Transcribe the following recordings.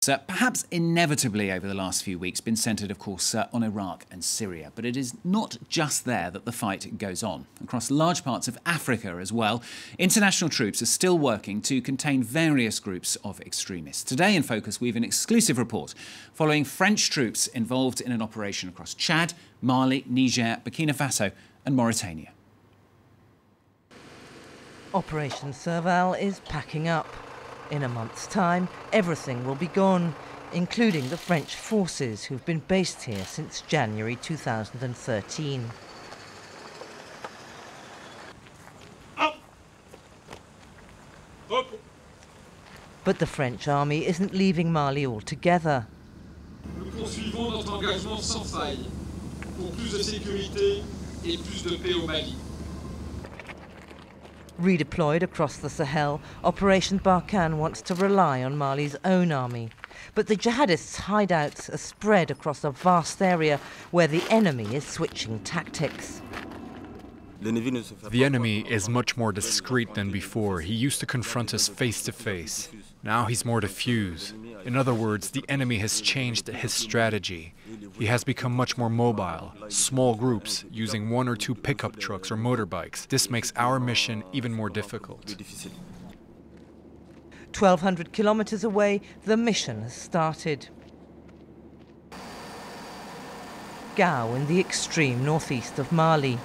It's perhaps inevitably over the last few weeks been centred, of course, on Iraq and Syria. But it is not just there that the fight goes on. Across large parts of Africa as well, international troops are still working to contain various groups of extremists. Today in Focus, we have an exclusive report following French troops involved in an operation across Chad, Mali, Niger, Burkina Faso and Mauritania. Operation Serval is packing up. In a month's time, everything will be gone, including the French forces who've been based here since January 2013. But the French army isn't leaving Mali altogether. Nous poursuivons notre engagement sans faille pour plus de sécurité et plus de paix au Mali. Redeployed across the Sahel, Operation Barkhane wants to rely on Mali's own army. But the jihadists' hideouts are spread across a vast area where the enemy is switching tactics. The enemy is much more discreet than before. He used to confront us face to face. Now he's more diffuse. In other words, the enemy has changed his strategy. He has become much more mobile, small groups using 1 or 2 pickup trucks or motorbikes. This makes our mission even more difficult. 1,200 kilometers away, the mission has started. Gao in the extreme northeast of Mali.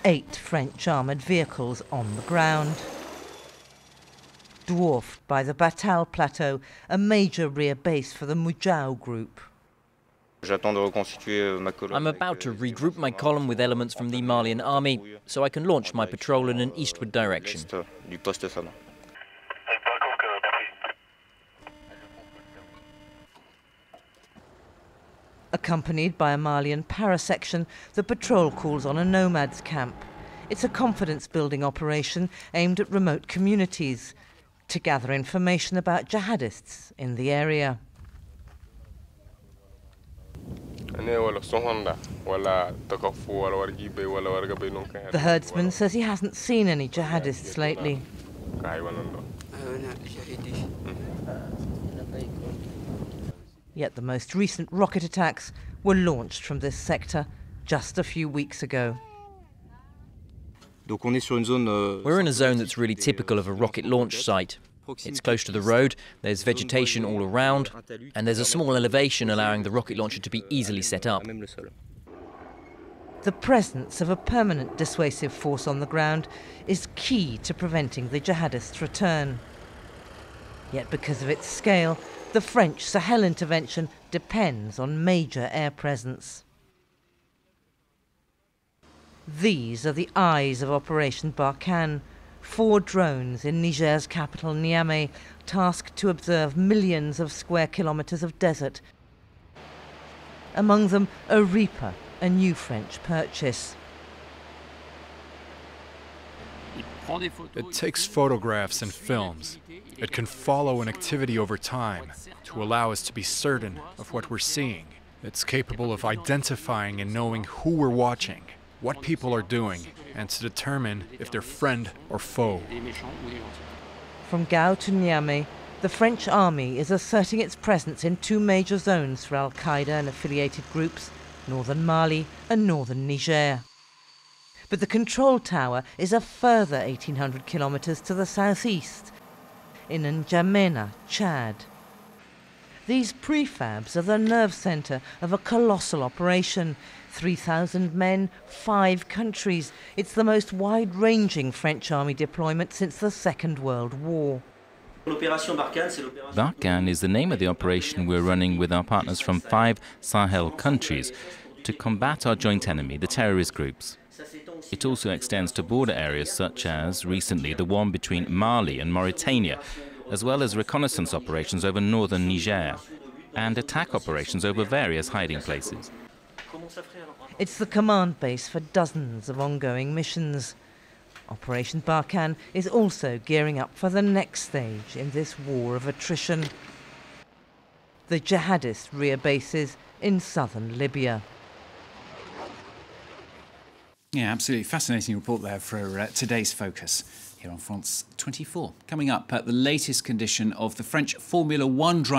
8 French armoured vehicles on the ground. Dwarfed by the Batal Plateau, a major rear base for the Mujao group. I'm about to regroup my column with elements from the Malian army, so I can launch my patrol in an eastward direction. Accompanied by a Malian parasection, the patrol calls on a nomads camp. It's a confidence-building operation aimed at remote communities to gather information about jihadists in the area. The herdsman says he hasn't seen any jihadists lately. Yet the most recent rocket attacks were launched from this sector just a few weeks ago. We're in a zone that's really typical of a rocket launch site. It's close to the road, there's vegetation all around, and there's a small elevation allowing the rocket launcher to be easily set up. The presence of a permanent dissuasive force on the ground is key to preventing the jihadists' return. Yet because of its scale, the French Sahel intervention depends on major air presence. These are the eyes of Operation Barkhane, 4 drones in Niger's capital Niamey, tasked to observe millions of square kilometres of desert. Among them, a Reaper, a new French purchase. It takes photographs and films. It can follow an activity over time to allow us to be certain of what we're seeing. It's capable of identifying and knowing who we're watching, what people are doing, and to determine if they're friend or foe. From Gao to Niamey, the French army is asserting its presence in 2 major zones for Al-Qaeda and affiliated groups, northern Mali and northern Niger. But the control tower is a further 1,800 kilometres to the southeast, in N'Djamena, Chad. These prefabs are the nerve centre of a colossal operation. 3,000 men, 5 countries. It's the most wide-ranging French army deployment since the Second World War. Barkhane is the name of the operation we're running with our partners from 5 Sahel countries to combat our joint enemy, the terrorist groups. It also extends to border areas such as, recently, the one between Mali and Mauritania, as well as reconnaissance operations over northern Niger and attack operations over various hiding places. It's the command base for dozens of ongoing missions. Operation Barkhane is also gearing up for the next stage in this war of attrition. The jihadist rear bases in southern Libya. Yeah, absolutely fascinating report there for today's Focus. Here on France 24. Coming up, the latest condition of the French Formula One driver.